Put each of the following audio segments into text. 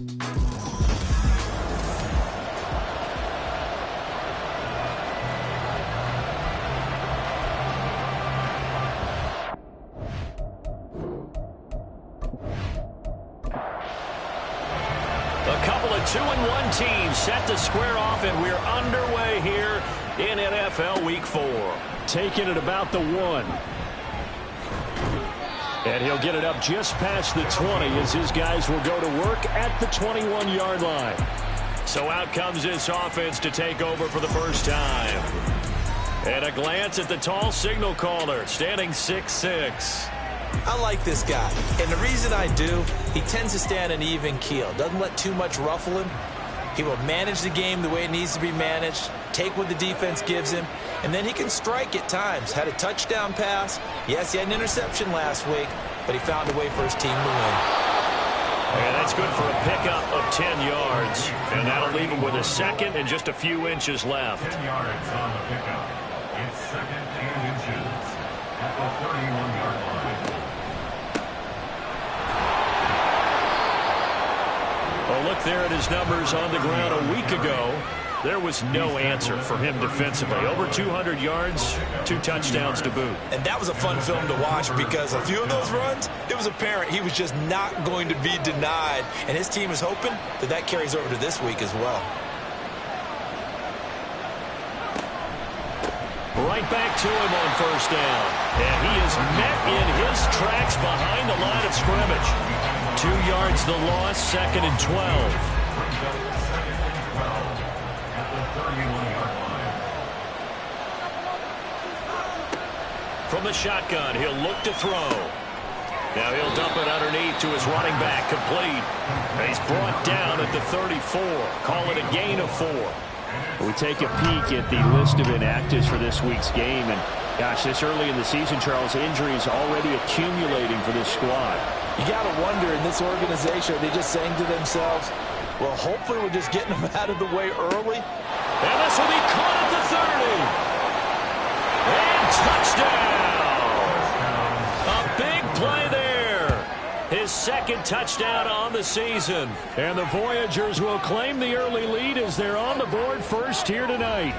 A couple of 2-1 teams set to square off, and we're underway here in NFL Week 4. Taking it about the 1. And he'll get it up just past the 20 as his guys will go to work at the 21-yard line. So out comes this offense to take over for the first time. And a glance at the tall signal caller, standing 6'6". I like this guy, and the reason I do, he tends to stay on an even keel. Doesn't let too much ruffle him. He will manage the game the way it needs to be managed, take what the defense gives him, and then he can strike at times. Had a touchdown pass. Yes, he had an interception last week, but he found a way for his team to win. And that's good for a pickup of 10 yards. And that'll leave him with a second and just a few inches left. 10 yards on the pickup. It's second and inches at the 31-yard line. Well, look there at his numbers on the ground a week ago. There was no answer for him defensively. Over 200 yards, 2 touchdowns to boot. And that was a fun film to watch because a few of those runs, it was apparent he was just not going to be denied. And his team is hoping that that carries over to this week as well. Right back to him on first down. And he is met in his tracks behind the line of scrimmage. 2 yards the loss, second and 12. From the shotgun, he'll look to throw. Now he'll dump it underneath to his running back, complete. And he's brought down at the 34. Call it a gain of 4. We take a peek at the list of inactives for this week's game. And, gosh, this early in the season, Charles, injuries already accumulating for this squad. You got to wonder, in this organization, are they just saying to themselves, well, hopefully we're just getting them out of the way early? And this will be caught at the 30. And touchdown! A big play there. His second touchdown on the season. And the Voyagers will claim the early lead as they're on the board first here tonight.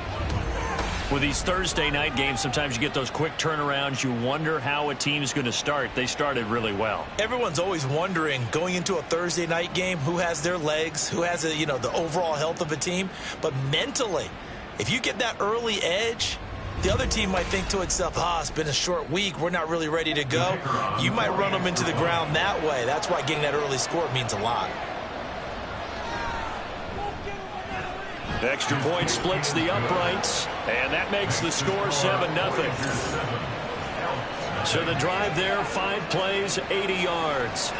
With these Thursday night games, sometimes you get those quick turnarounds. You wonder how a team's going to start. They started really well. Everyone's always wondering, going into a Thursday night game, who has their legs, who has the overall health of a team. But mentally, if you get that early edge, the other team might think to itself, it's been a short week, we're not really ready to go. You might run them into the ground that way. That's why getting that early score means a lot. Extra point splits the uprights, and that makes the score 7-0. So the drive there, 5 plays, 80 yards.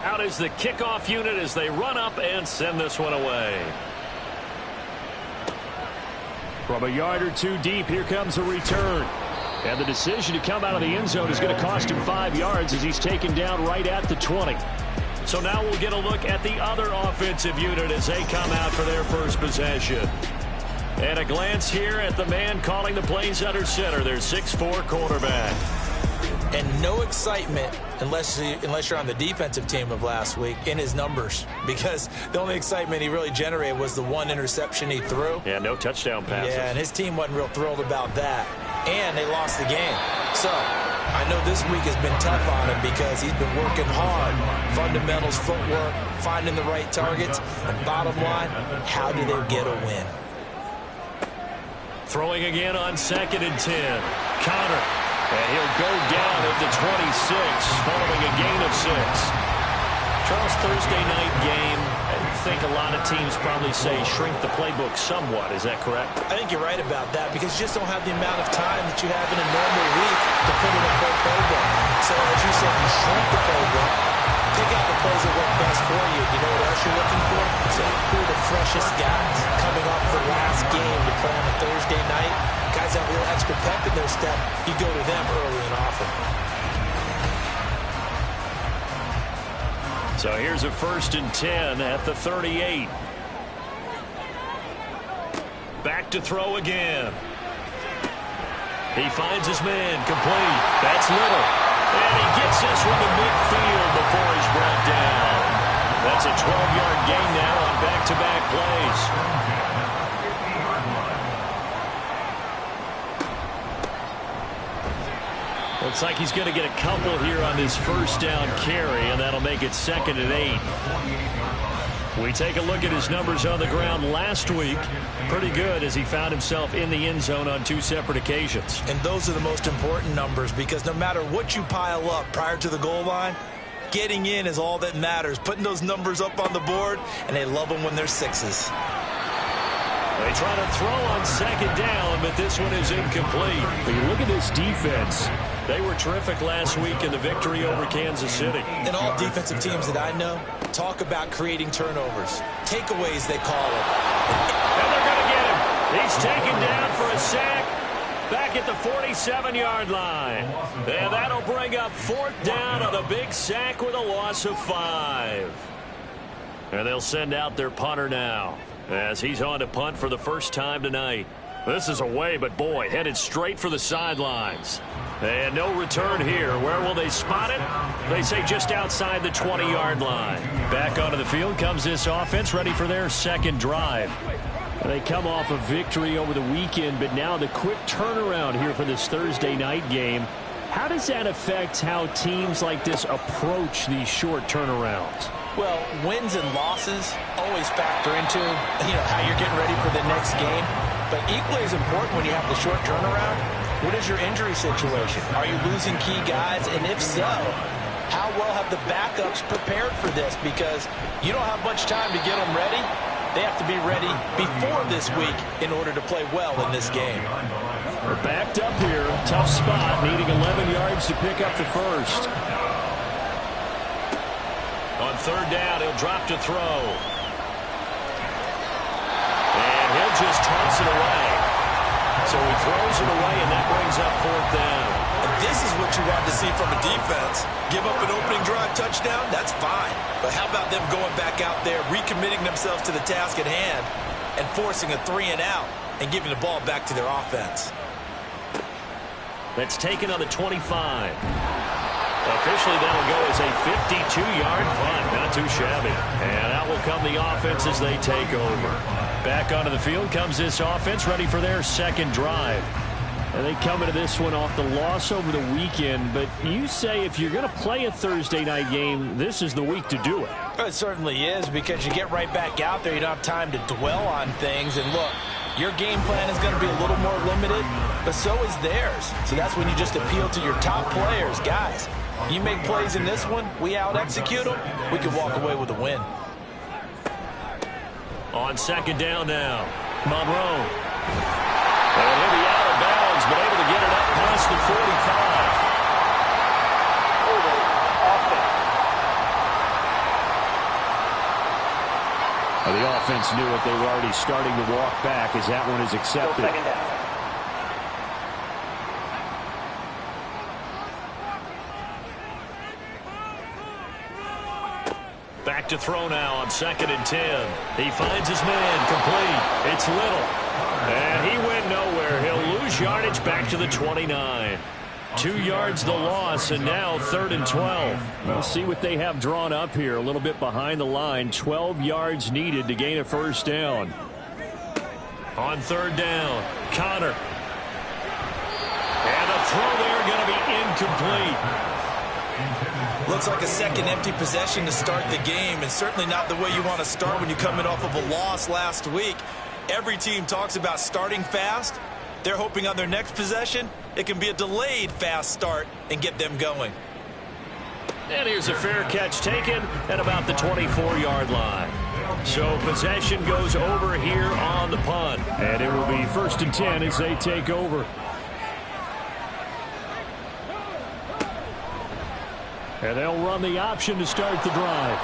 Out is the kickoff unit as they run up and send this one away. From a yard or 2 deep, here comes a return. And the decision to come out of the end zone is going to cost him 5 yards as he's taken down right at the 20. So now we'll get a look at the other offensive unit as they come out for their first possession. And a glance here at the man calling the plays under center, their 6'4" quarterback. And no excitement unless you're on the defensive team of last week in his numbers, because the only excitement he really generated was the 1 interception he threw. Yeah, no touchdown passes. Yeah, and his team wasn't real thrilled about that. And they lost the game. So I know this week has been tough on him because he's been working hard. Fundamentals, footwork, finding the right targets. And bottom line, how do they get a win? Throwing again on 2nd and 10. Counter. And he'll go down at the 26 following a gain of 6. Charles, Thursday night game, I think a lot of teams probably say shrink the playbook somewhat. Is that correct? I think you're right about that because you just don't have the amount of time that you have in a normal week to put in a full playbook. So as you said, you shrink the playbook, pick out the plays that work best for you. You know what else you're looking for? So who are the freshest guys coming off the last game to play on a Thursday night? Guys have a little extra pep in their step. You go to them early and often. So here's a 1st and 10 at the 38. Back to throw again. He finds his man, complete. That's Little. And he gets this one to midfield before he's brought down. It's a 12-yard gain now on back-to-back plays. Looks like he's going to get a couple here on this first down carry, and that'll make it 2nd and 8. We take a look at his numbers on the ground last week. Pretty good as he found himself in the end zone on 2 separate occasions. And those are the most important numbers, because no matter what you pile up prior to the goal line, getting in is all that matters. Putting those numbers up on the board, and they love them when they're 6s. They try to throw on 2nd down, but this one is incomplete. When you look at this defense, they were terrific last week in the victory over Kansas City. And all defensive teams that I know talk about creating turnovers. Takeaways, they call them. And they're going to get him. He's taken down for a sack back at the 47-yard line. And that'll bring up 4th down on a big sack with a loss of 5. And they'll send out their punter now as he's on to punt for the first time tonight. This is away, but boy, headed straight for the sidelines. And no return here. Where will they spot it? They say just outside the 20-yard line. Back onto the field comes this offense, ready for their 2nd drive. They come off a victory over the weekend, but now the quick turnaround here for this Thursday night game. How does that affect how teams like this approach these short turnarounds? Well, wins and losses always factor into, how you're getting ready for the next game. But equally as important when you have the short turnaround, what is your injury situation? Are you losing key guys? And if so, how well have the backups prepared for this? Because you don't have much time to get them ready. They have to be ready before this week in order to play well in this game. We're backed up here. Tough spot, needing 11 yards to pick up the first. On 3rd down, he'll drop to throw. And he'll just toss it away. So he throws it away, and that brings up 4th down. And this is what you want to see from a defense. Give up an opening drive touchdown, that's fine. But how about them going back out there, recommitting themselves to the task at hand, and forcing a 3-and-out and giving the ball back to their offense? That's taken on the 25. Officially, that'll go as a 52-yard punt. Not too shabby. And out will come the offense as they take over. Back onto the field comes this offense, ready for their 2nd drive. And they come into this one off the loss over the weekend. But you say if you're going to play a Thursday night game, this is the week to do it. It certainly is, because you get right back out there. You don't have time to dwell on things. And look, your game plan is going to be a little more limited, but so is theirs. So that's when you just appeal to your top players. Guys, you make plays in this one, we out-execute them, we can walk away with a win. On 2nd down now, Monroe. And he'll be out of bounds, but able to get it up past the 45. Well, the offense knew it. They were already starting to walk back as that one is accepted. 2nd down. Back to throw now on 2nd and 10. He finds his man complete. It's Little. And he went nowhere. He'll lose yardage back to the 29. 2 yards the loss, and now 3rd and 12. We'll see what they have drawn up here. A little bit behind the line. 12 yards needed to gain a first down. On 3rd down, Connor. And the throw there going to be incomplete. Looks like a second empty possession to start the game, and certainly not the way you want to start when you're coming off of a loss last week. Every team talks about starting fast. They're hoping on their next possession it can be a delayed fast start and get them going. And here's a fair catch taken at about the 24-yard line. So possession goes over here on the punt. And it will be 1st and 10 as they take over. And they'll run the option to start the drive.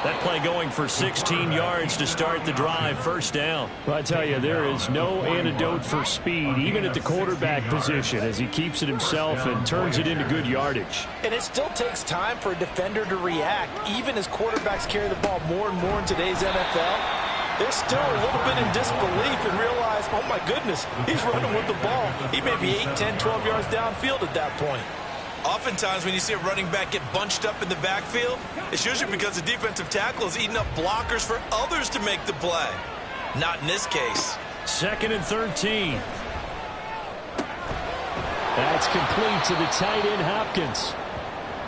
That play going for 16 yards to start the drive. First down. Well, I tell you, there is no antidote for speed, even at the quarterback position, as he keeps it himself and turns it into good yardage. And it still takes time for a defender to react. Even as quarterbacks carry the ball more and more in today's NFL, they're still a little bit in disbelief and realize, oh my goodness, he's running with the ball. He may be 8, 10, 12 yards downfield at that point. Oftentimes when you see a running back get bunched up in the backfield, it's usually because the defensive tackle is eating up blockers for others to make the play. Not in this case. 2nd and 13. That's complete to the tight end, Hopkins.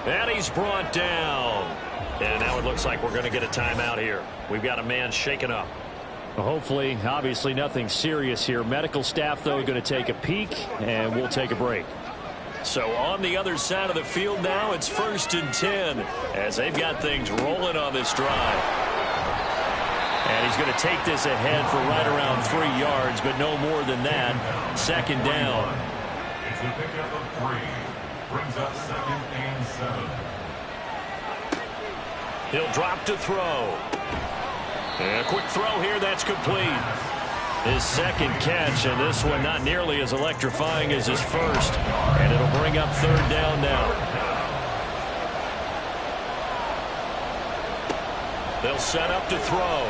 And he's brought down. And now it looks like we're going to get a timeout here. We've got a man shaken up. Hopefully, obviously nothing serious here. Medical staff, though, going to take a peek, and we'll take a break. So on the other side of the field now, it's 1st and 10 as they've got things rolling on this drive. And he's going to take this ahead for right around 3 yards, but no more than that. 2nd down. It's a pickup of 3. Brings up 2nd and 7. He'll drop to throw. And a quick throw here, that's complete. His 2nd catch, and this one not nearly as electrifying as his first. And it'll bring up 3rd down now. They'll set up to throw.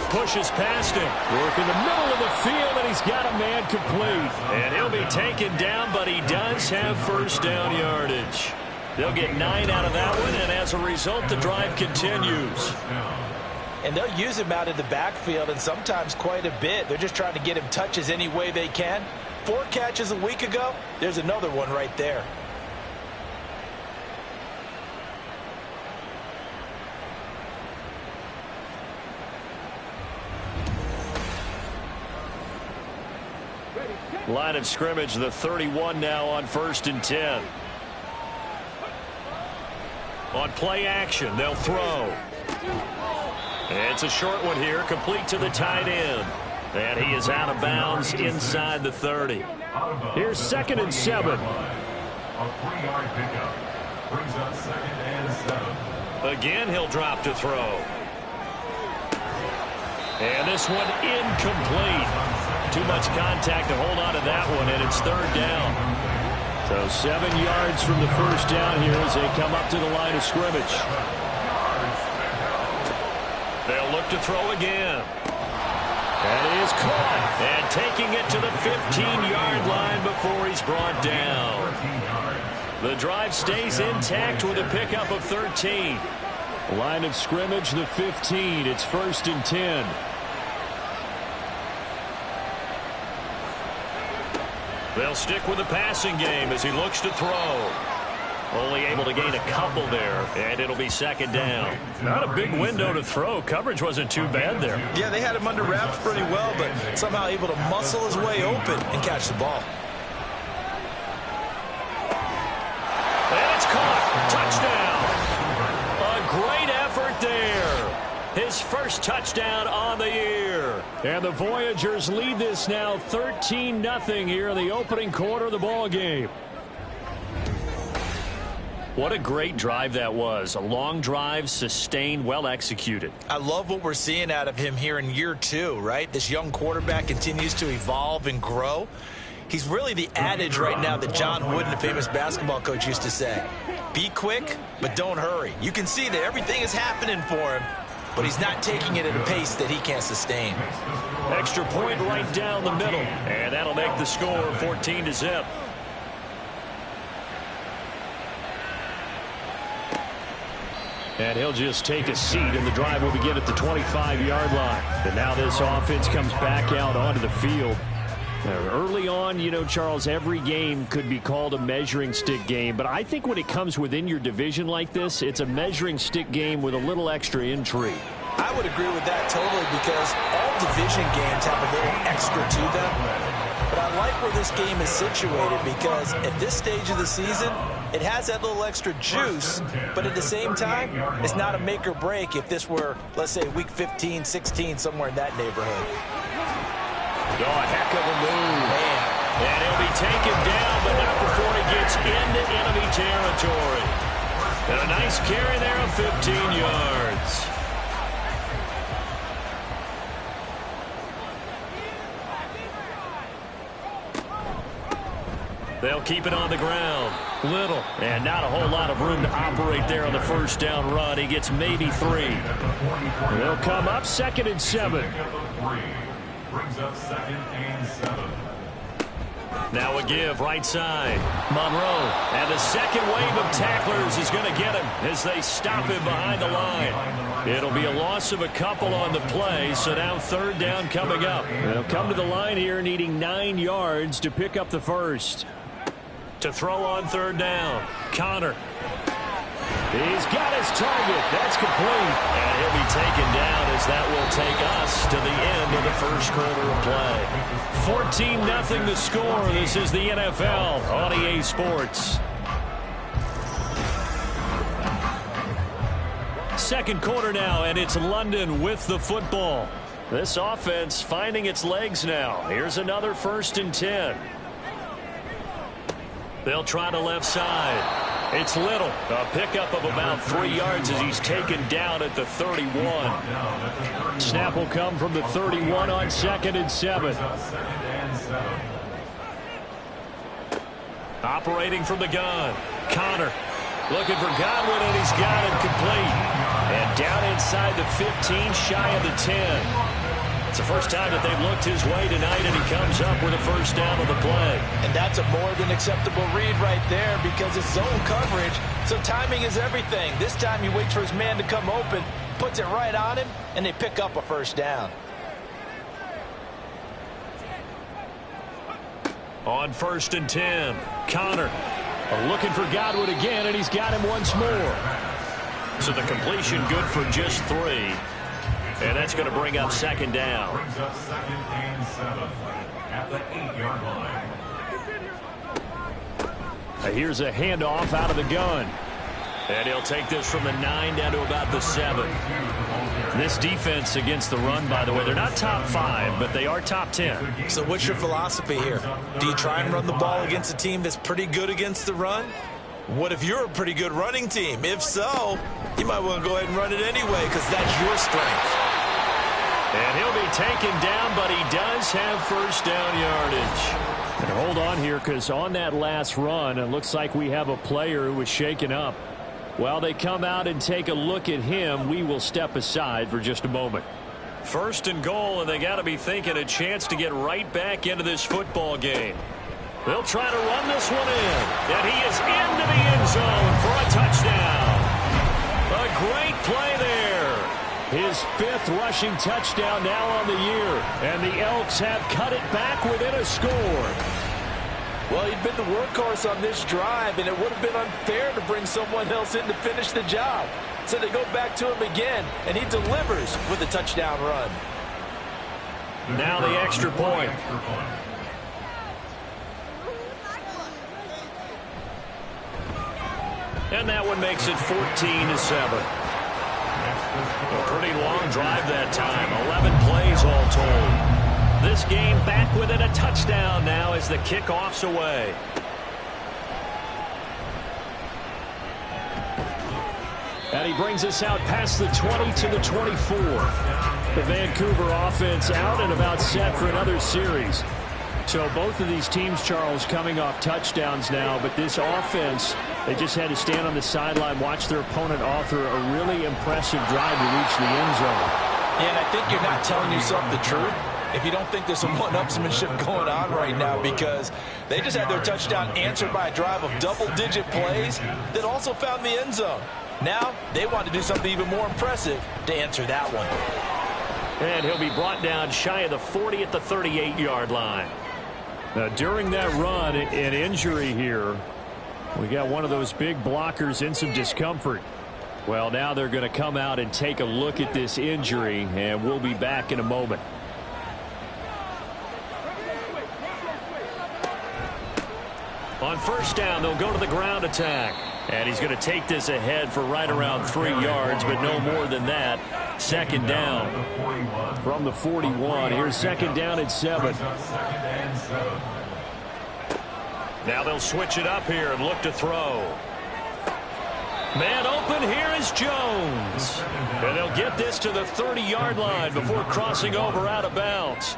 Pushes past him. Work in the middle of the field, and he's got a man complete. And he'll be taken down, but he does have 1st down yardage. They'll get 9 out of that one, and as a result, the drive continues. And they'll use him out in the backfield, and sometimes quite a bit. They're just trying to get him touches any way they can. 4 catches a week ago. There's another one right there. Line of scrimmage, the 31 now on 1st and 10. On play action, they'll throw. It's a short one here, complete to the tight end. And he is out of bounds inside the 30. Here's 2nd and 7. A 3-yard pickup. Brings up 2nd and 7. Again, he'll drop to throw. And this one incomplete. Too much contact to hold on to that one, and it's 3rd down. So 7 yards from the 1st down here as they come up to the line of scrimmage. They'll look to throw again. That is caught. And taking it to the 15-yard line before he's brought down. The drive stays intact with a pickup of 13. Line of scrimmage, the 15. It's 1st and 10. They'll stick with the passing game as he looks to throw. Only able to gain a couple there, and it'll be 2nd down. Not a big window to throw. Coverage wasn't too bad there. Yeah, they had him under wraps pretty well, but somehow able to muscle his way open and catch the ball. And it's caught. Touchdown. A great effort there. His 1st touchdown on the year. And the Voyagers lead this now 13-0 here in the opening quarter of the ball game. What a great drive that was. A long drive, sustained, well executed. I love what we're seeing out of him here in year 2, right? This young quarterback continues to evolve and grow. He's really the adage right now that John Wooden, the famous basketball coach, used to say. Be quick, but don't hurry. You can see that everything is happening for him, but he's not taking it at a pace that he can't sustain. Extra point right down the middle, and that'll make the score 14-0. And he'll just take a seat, and the drive will begin at the 25-yard line. And now this offense comes back out onto the field. Early on, you know, Charles, every game could be called a measuring stick game. But I think when it comes within your division like this, it's a measuring stick game with a little extra intrigue. I would agree with that totally, because all division games have a little extra to them. But I like where this game is situated, because at this stage of the season, it has that little extra juice, but at the same time, it's not a make or break if this were, let's say, week 15, 16, somewhere in that neighborhood. Oh, a heck of a move. Man. And he'll be taken down, but not before he gets into enemy territory. And a nice carry there of 15 yards. They'll keep it on the ground. Little. And not a whole lot of room to operate there on the 1st down run. He gets maybe 3. They'll come up 2nd and 7. Brings up 2nd and 7. Now a give right side. Monroe. And the second wave of tacklers is going to get him as they stop him behind the line. It'll be a loss of a couple on the play, so now third down coming up. They'll come to the line here needing 9 yards to pick up the first. To throw on third down, Connor. He's got his target. That's complete. And he'll be taken down as that will take us to the end of the first quarter of play. 14-0 the score. This is the NFL on EA Sports. Second quarter now, and it's London with the football. This offense finding its legs now. Here's another 1st and 10. They'll try to left side. It's Little. A pickup of about 3 yards as he's taken down at the 31. Snap will come from the 31 on 2nd and 7. Operating from the gun. Connor looking for Godwin, and he's got it complete. And down inside the 15, shy of the 10. It's the first time that they've looked his way tonight, and he comes up with a first down on the play. And that's a more than acceptable read right there because it's zone coverage, so timing is everything. This time he waits for his man to come open, puts it right on him, and they pick up a first down. On 1st and 10, Connor. Looking for Godwin again, and he's got him once more. So the completion good for just 3. And that's going to bring up 2nd down. Brings up 2nd and 7 at the 8-yard line. Here's a handoff out of the gun. And he'll take this from the 9 down to about the 7. This defense against the run, by the way, they're not top 5, but they are top 10. So what's your philosophy here? Do you try and run the ball against a team that's pretty good against the run? What if you're a pretty good running team? If so, you might want to go ahead and run it anyway because that's your strength. And he'll be taken down, but he does have first down yardage. And hold on here because on that last run, it looks like we have a player who was shaken up. While they come out and take a look at him, we will step aside for just a moment. 1st and goal, and they got to be thinking a chance to get right back into this football game. They'll try to run this one in, and he is into the end zone for a touchdown. A great play there. His 5th rushing touchdown now on the year, and the Elks have cut it back within a score. Well, he'd been the workhorse on this drive, and it would have been unfair to bring someone else in to finish the job. So they go back to him again, and he delivers with a touchdown run. Now the extra point. And that one makes it 14-7. A pretty long drive that time. 11 plays all told. This game back within a touchdown now as the kickoff's away. And he brings us out past the 20 to the 24. The Vancouver offense out and about set for another series. So both of these teams, Charles, coming off touchdowns now, but this offense, they just had to stand on the sideline, watch their opponent author a really impressive drive to reach the end zone. And I think you're not telling yourself the truth if you don't think there's some one-upsmanship going on right now, because they just had their touchdown answered by a drive of double-digit plays that also found the end zone. Now they want to do something even more impressive to answer that one. And he'll be brought down shy of the 40 at the 38-yard line. Now, during that run, an injury here. We got one of those big blockers in some discomfort. Well, now they're going to come out and take a look at this injury, and we'll be back in a moment. On first down, they'll go to the ground attack. And he's going to take this ahead for right around 3 yards, but no more than that. 2nd down. From the 41, here's 2nd down and 7. Now they'll switch it up here and look to throw. Man open, here is Jones. And they'll get this to the 30-yard line before crossing over out of bounds.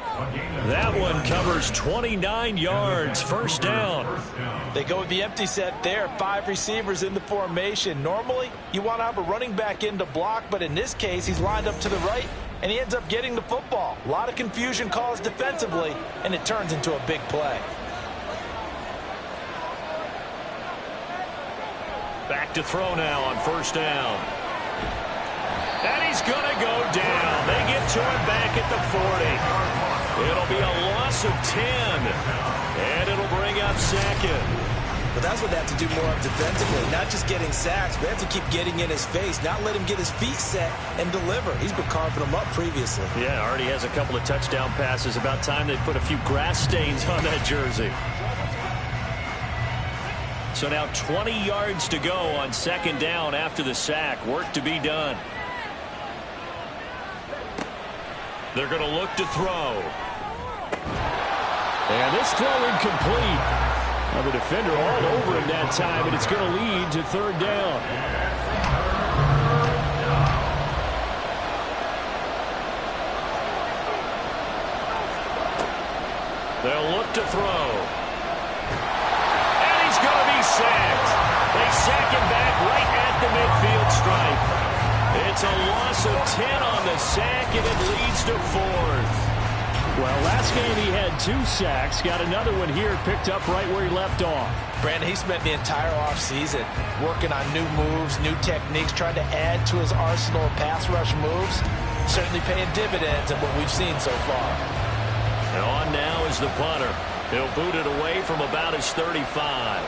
That one covers 29 yards, first down. They go with the empty set there, 5 receivers in the formation. Normally, you want to have a running back in to block, but in this case, he's lined up to the right, and he ends up getting the football. A lot of confusion caused defensively, and it turns into a big play. Back to throw now on first down. And he's going to go down. They get to him back at the 40. It'll be a loss of 10. And it'll bring up second. But that's what they have to do more of defensively. Not just getting sacks, but they have to keep getting in his face. Not let him get his feet set and deliver. He's been carving them up previously. Yeah, already has a couple of touchdown passes. About time they put a few grass stains on that jersey. So now 20 yards to go on second down after the sack. Work to be done. They're going to look to throw. And this throw incomplete. Now the defender all over him that time, and it's going to lead to third down. They'll look to throw. And he's going to be sacked. They sack him back right at the midfield stripe. It's a loss of 10 on the sack, and it leads to fourth. Well, last game he had 2 sacks. Got another one here, picked up right where he left off. Brandon, he spent the entire offseason working on new moves, new techniques, trying to add to his arsenal of pass rush moves. Certainly paying dividends in what we've seen so far. And on now is the punter. He'll boot it away from about his 35.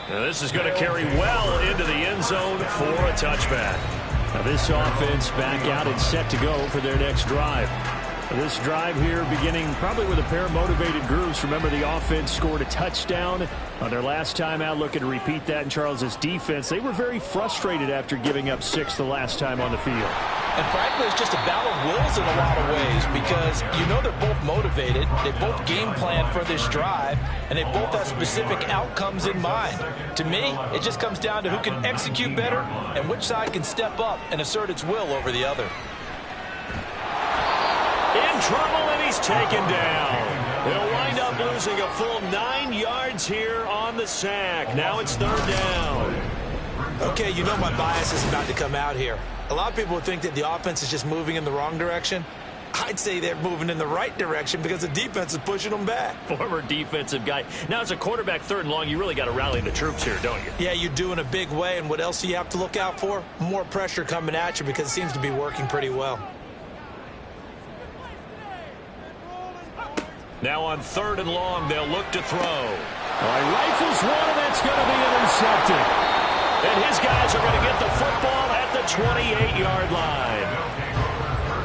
Now this is going to carry well into the end zone for a touchback. Now this offense back out and set to go for their next drive. This drive here beginning probably with a pair of motivated groups. Remember, the offense scored a touchdown on their last time out. Looking to repeat that in Charles's defense. They were very frustrated after giving up 6 the last time on the field. And frankly, it's just a battle of wills in a lot of ways because you know they're both motivated. They both game plan for this drive, and they both have specific outcomes in mind. To me, it just comes down to who can execute better and which side can step up and assert its will over the other. In trouble, and he's taken down. He'll wind up losing a full 9 yards here on the sack. Now it's third down. Okay, you know my bias is about to come out here. A lot of people would think that the offense is just moving in the wrong direction. I'd say they're moving in the right direction because the defense is pushing them back. Former defensive guy. Now, as a quarterback, third and long, you really got to rally the troops here, don't you? Yeah, you do in a big way. And what else do you have to look out for? More pressure coming at you because it seems to be working pretty well. Now on third and long, they'll look to throw. He rifles one, and that's going to be intercepted. And his guys are going to get the football at the 28-yard line.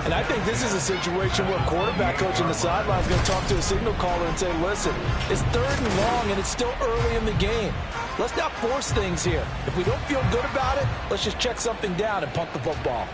And I think this is a situation where quarterback coach on the sideline is going to talk to a signal caller and say, listen, it's third and long, and it's still early in the game. Let's not force things here. If we don't feel good about it, let's just check something down and punt the football.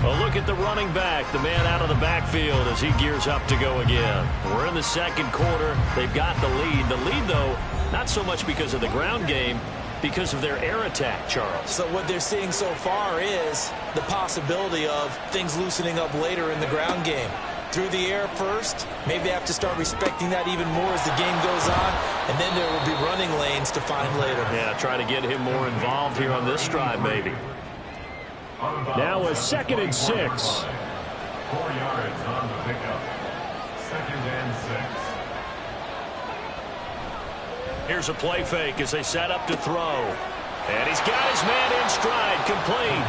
Well, look at the running back, the man out of the backfield as he gears up to go again. We're in the second quarter. They've got the lead. The lead, though, not so much because of the ground game, because of their air attack, Charles. So what they're seeing so far is the possibility of things loosening up later in the ground game. Through the air first, maybe they have to start respecting that even more as the game goes on, and then there will be running lanes to find later. Yeah, try to get him more involved here on this drive, maybe. Now a 2nd and 6. 4 yards on the pickup. 2nd and 6. Here's a play fake as they set up to throw. And he's got his man in stride, complete.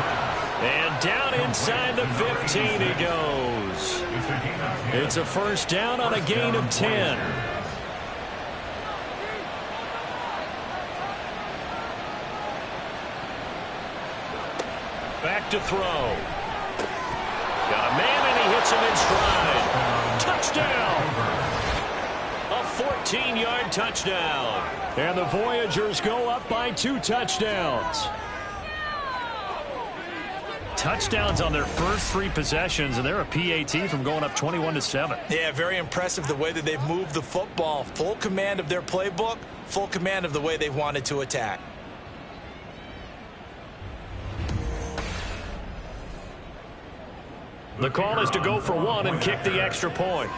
And down inside the 15 he goes. It's a first down on a gain of 10. Back to throw. Got a man, and he hits him in stride. Touchdown! A 14-yard touchdown. And the Voyagers go up by 2 touchdowns. Touchdowns on their first 3 possessions, and they're a PAT from going up 21-7. Yeah, very impressive the way that they've moved the football. Full command of their playbook, full command of the way they've wanted to attack. The call is to go for 1 and kick the extra point.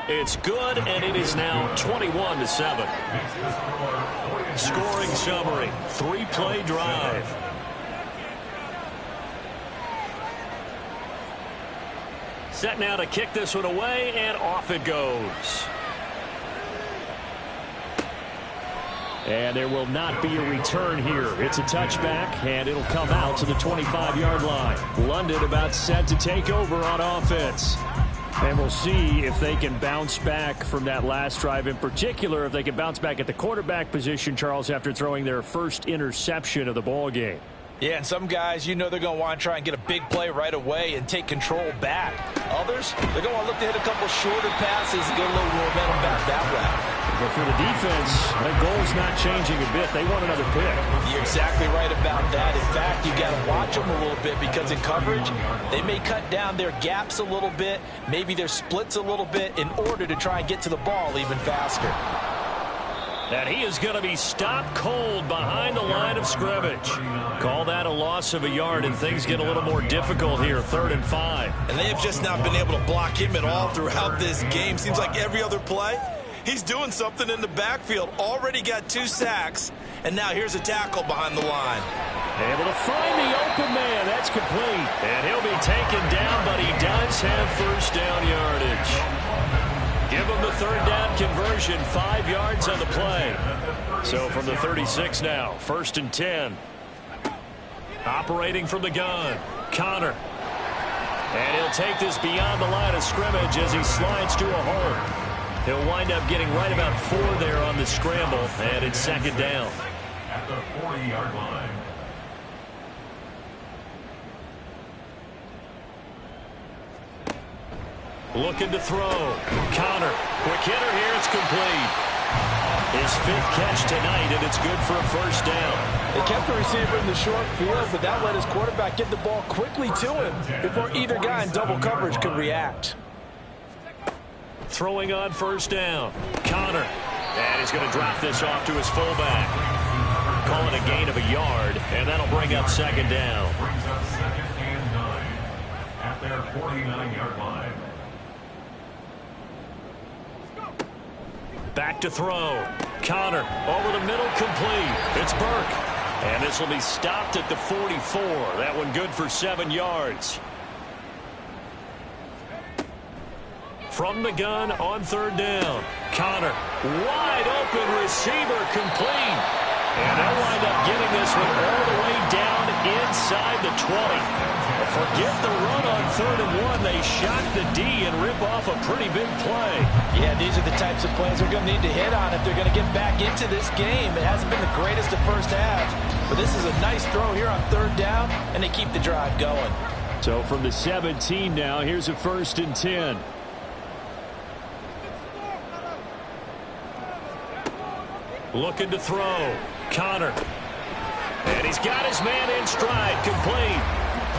It's good, and it is now 21-7. Scoring summary, 3-play drive. set now to kick this one away, and off it goes. And there will not be a return here. It's a touchback, and it'll come out to the 25-yard line. London about set to take over on offense. And we'll see if they can bounce back from that last drive. In particular, if they can bounce back at the quarterback position, Charles, after throwing their first interception of the ball game. Yeah, and some guys, you know they're going to want to try and get a big play right away and take control back. Others, they're going to want to look to hit a couple shorter passes and get a little momentum back that route. But for the defense, their goal's not changing a bit. They want another pick. You're exactly right about that. In fact, you got to watch them a little bit because in coverage, they may cut down their gaps a little bit, maybe their splits a little bit in order to try and get to the ball even faster. And he is going to be stopped cold behind the line of scrimmage. Call that a loss of a yard, and things get a little more difficult here, 3rd and 5. And they have just not been able to block him at all throughout this game. Seems like every other play, he's doing something in the backfield. Already got 2 sacks, and now here's a tackle behind the line. Able to find the open man. That's complete. And he'll be taken down, but he does have first down yardage. Give him the 3rd down conversion, 5 yards on the play. So from the 36 now, 1st and 10. Operating from the gun, Connor. And he'll take this beyond the line of scrimmage as he slides to a hole. He'll wind up getting right about 4 there on the scramble, and it's 2nd down. At the 40-yard line. Looking to throw. Connor. Quick hitter here. It's complete. His 5th catch tonight, and it's good for a first down. They kept the receiver in the short field, but that let his quarterback get the ball quickly to him before either guy in double coverage could react. Throwing on first down. Connor. And he's going to drop this off to his fullback. Call it a gain of a yard, and that'll bring up 2nd down. Brings up 2nd and 9 at their 49-yard line. Back to throw. Connor over the middle, complete. It's Burke. And this will be stopped at the 44. That one good for 7 yards. From the gun on 3rd down. Connor. Wide open receiver, complete. And they'll wind up getting this one all the way down inside the 20. Forget the run on 3rd and 1. They shock the D and rip off a pretty big play. Yeah, these are the types of plays they're going to need to hit on if they're going to get back into this game. It hasn't been the greatest of first halves, but this is a nice throw here on 3rd down, and they keep the drive going. So from the 17 now, here's a 1st and 10. Looking to throw. Connor. And he's got his man in stride, complete.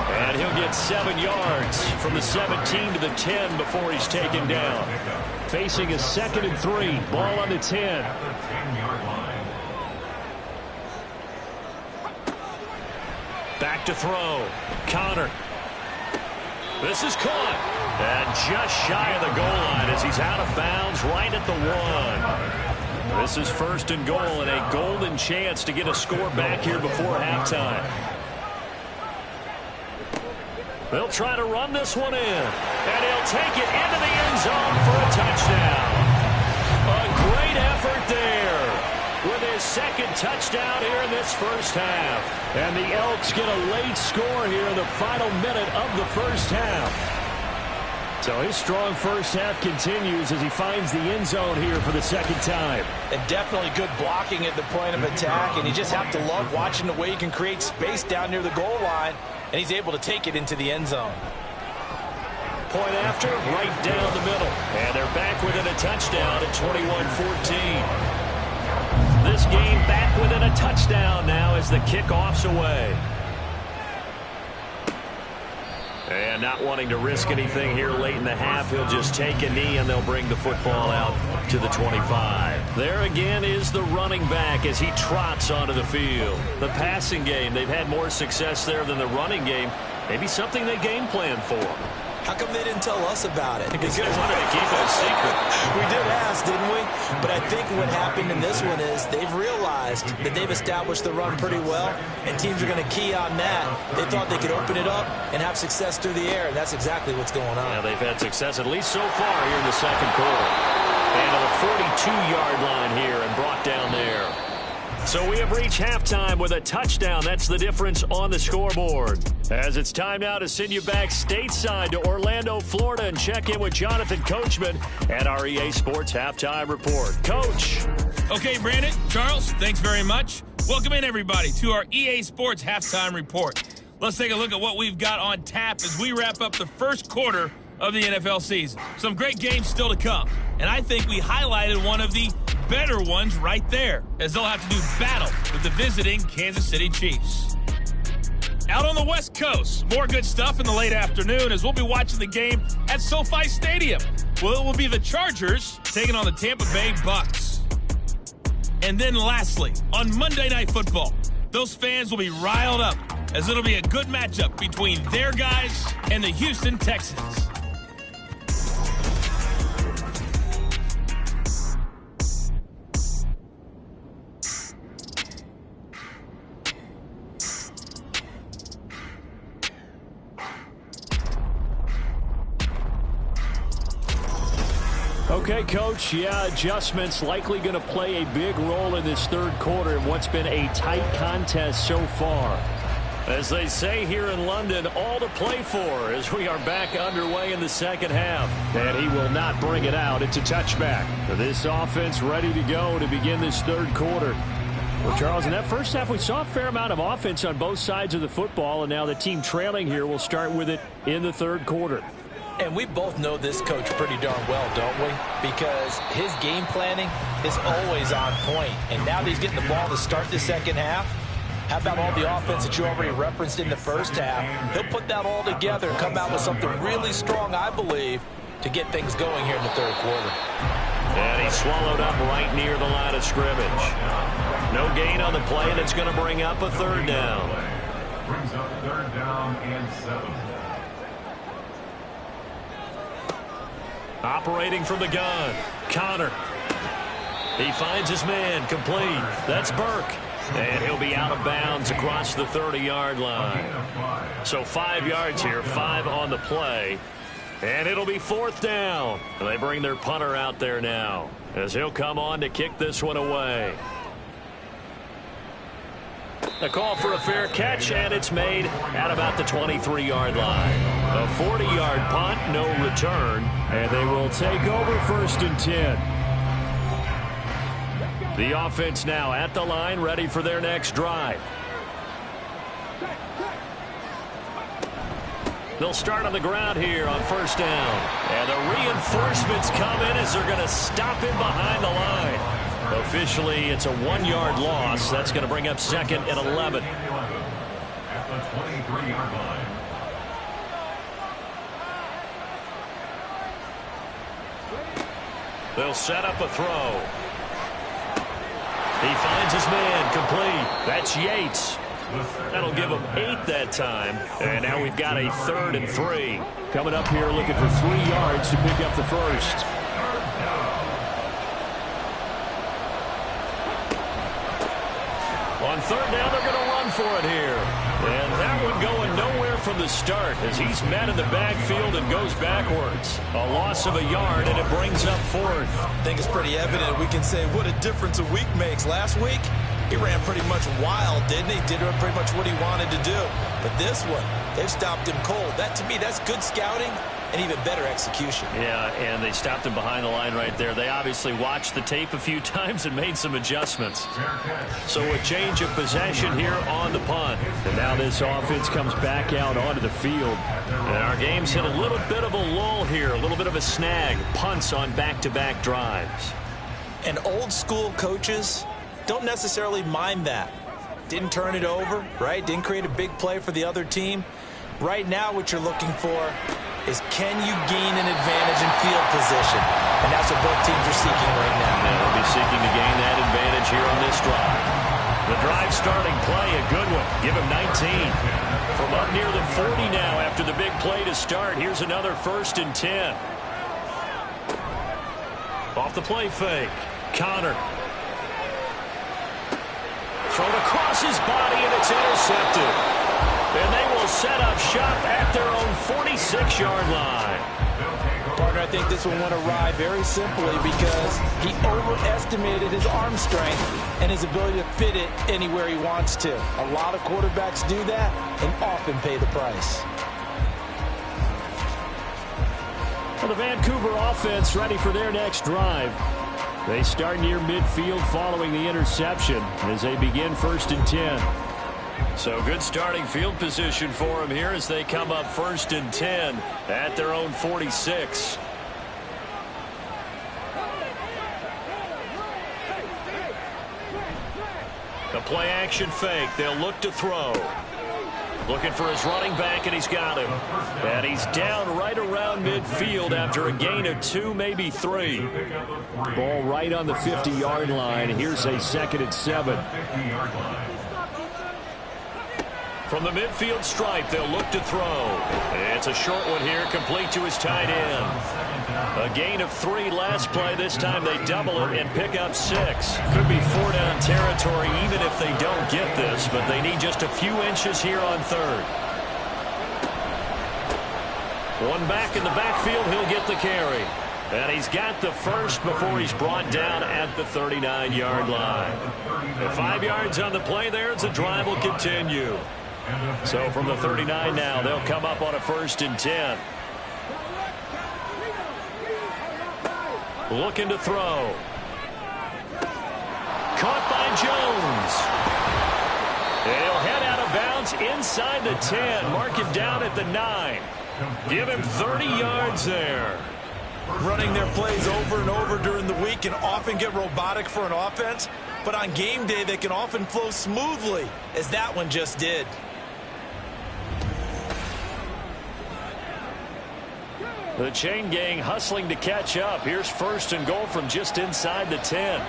And he'll get 7 yards from the 17 to the 10 before he's taken down. Facing a 2nd and 3. Ball on the 10. At the 10-yard line. Back to throw. Connor. This is caught. And just shy of the goal line as he's out of bounds right at the 1. This is 1st and goal and a golden chance to get a score back here before halftime. They'll try to run this one in. And he'll take it into the end zone for a touchdown. A great effort there with his 2nd touchdown here in this first half. And the Elks get a late score here in the final minute of the first half. So his strong first half continues as he finds the end zone here for the 2nd time. And definitely good blocking at the point of attack, and you just have to love watching the way he can create space down near the goal line, and he's able to take it into the end zone. Point after, right down the middle. And they're back within a touchdown at 21-14. This game back within a touchdown now as the kickoff's away. And not wanting to risk anything here late in the half, he'll just take a knee and they'll bring the football out to the 25. There again is the running back as he trots onto the field. The passing game, they've had more success there than the running game. Maybe something they game plan for. How come they didn't tell us about it? Because they wanted to keep it a secret. We did ask, didn't we? But I think what happened in this one is they've realized that they've established the run pretty well, and teams are going to key on that. They thought they could open it up and have success through the air, and that's exactly what's going on. Yeah, they've had success at least so far here in the second quarter. And to the 42-yard line here and brought down there. So we have reached halftime with a touchdown. That's the difference on the scoreboard. As it's time now to send you back stateside to Orlando, Florida, and check in with Jonathan Coachman at our EA Sports Halftime Report. Coach. Okay, Brandon, Charles, thanks very much. Welcome in, everybody, to our EA Sports Halftime Report. Let's take a look at what we've got on tap as we wrap up the first quarter of the NFL season. Some great games still to come, and I think we highlighted one of the better ones right there, as they'll have to do battle with the visiting Kansas City Chiefs. Out on the West Coast, more good stuff in the late afternoon as we'll be watching the game at SoFi Stadium. Well, it will be the Chargers taking on the Tampa Bay Bucks. And then lastly, on Monday Night Football, those fans will be riled up as it'll be a good matchup between their guys and the Houston Texans. Okay, Coach, yeah, adjustments likely going to play a big role in this third quarter in what's been a tight contest so far. As they say here in London, all to play for as we are back underway in the second half. And he will not bring it out. It's a touchback. This offense ready to go to begin this third quarter. Well, Charles, in that first half, we saw a fair amount of offense on both sides of the football, and now the team trailing here will start with it in the third quarter. And we both know this coach pretty darn well, don't we? Because his game planning is always on point. And now that he's getting the ball to start the second half, how about all the offense that you already referenced in the first half? He'll put that all together and come out with something really strong, I believe, to get things going here in the third quarter. And he swallowed up right near the line of scrimmage. No gain on the play, and it's going to bring up a third down. Brings up third down and 7. Operating from the gun, Connor. He finds his man, complete. That's Burke. And he'll be out of bounds across the 30-yard line. So 5 yards here, 5 on the play. And it'll be fourth down. They bring their punter out there now as he'll come on to kick this one away. A call for a fair catch, and it's made at about the 23-yard line. A 40-yard punt, no return, and they will take over first and 10. The offense now at the line, ready for their next drive. They'll start on the ground here on first down. And the reinforcements come in as they're going to stop him behind the line. Officially, it's a 1-yard loss. That's going to bring up second and 11. At the 23-yard line. They'll set up a throw. He finds his man, complete. That's Yates. That'll give him 8 that time. And now we've got a 3rd and 3. Coming up here looking for 3 yards to pick up the first. On third down, they're going to run for it here. And that one going nowhere from the start as he's met in the backfield and goes backwards. A loss of a yard, and it brings up fourth. I think it's pretty evident. We can say what a difference a week makes. Last week, he ran pretty much wild, didn't he? Did pretty much what he wanted to do. But this one, they've stopped him cold. That, to me, that's good scouting and even better execution. Yeah, and they stopped him behind the line right there. They obviously watched the tape a few times and made some adjustments. So a change of possession here on the punt. And now this offense comes back out onto the field. And our game's hit a little bit of a lull here, a little bit of a snag. Punts on back-to-back drives. And old school coaches don't necessarily mind that. Didn't turn it over, right? Didn't create a big play for the other team. Right now what you're looking for is can you gain an advantage in field position? And that's what both teams are seeking right now. And they'll be seeking to gain that advantage here on this drive. The drive starting play, a good one. Give him 19. From up near the 40 now after the big play to start. Here's another 1st and 10. Off the play fake. Connor. Thrown across his body, and it's intercepted. And they will set up shop at their own 46-yard line. Partner, I think this one went awry very simply because he overestimated his arm strength and his ability to fit it anywhere he wants to. A lot of quarterbacks do that and often pay the price. Well, the Vancouver offense ready for their next drive. They start near midfield following the interception as they begin 1st and 10. So good starting field position for them here as they come up 1st and 10 at their own 46. The play action fake. They'll look to throw. Looking for his running back, and he's got him. And he's down right around midfield after a gain of 2, maybe 3. Ball right on the 50-yard line. Here's a 2nd and 7. From the midfield stripe, they'll look to throw. It's a short one here, complete to his tight end. A gain of 3 last play. This time they double it and pick up 6. Could be 4-down territory even if they don't get this, but they need just a few inches here on 3rd. One back in the backfield, he'll get the carry. And he's got the first before he's brought down at the 39-yard line. The 5 yards on the play there as the drive will continue. So from the 39 now, they'll come up on a 1st and 10. Looking to throw. Caught by Jones. And he'll head out of bounds inside the 10. Mark him down at the 9. Give him 30 yards there. Running their plays over and over during the week can often get robotic for an offense, but on game day they can often flow smoothly, as that one just did. The chain gang hustling to catch up. Here's 1st and goal from just inside the 10.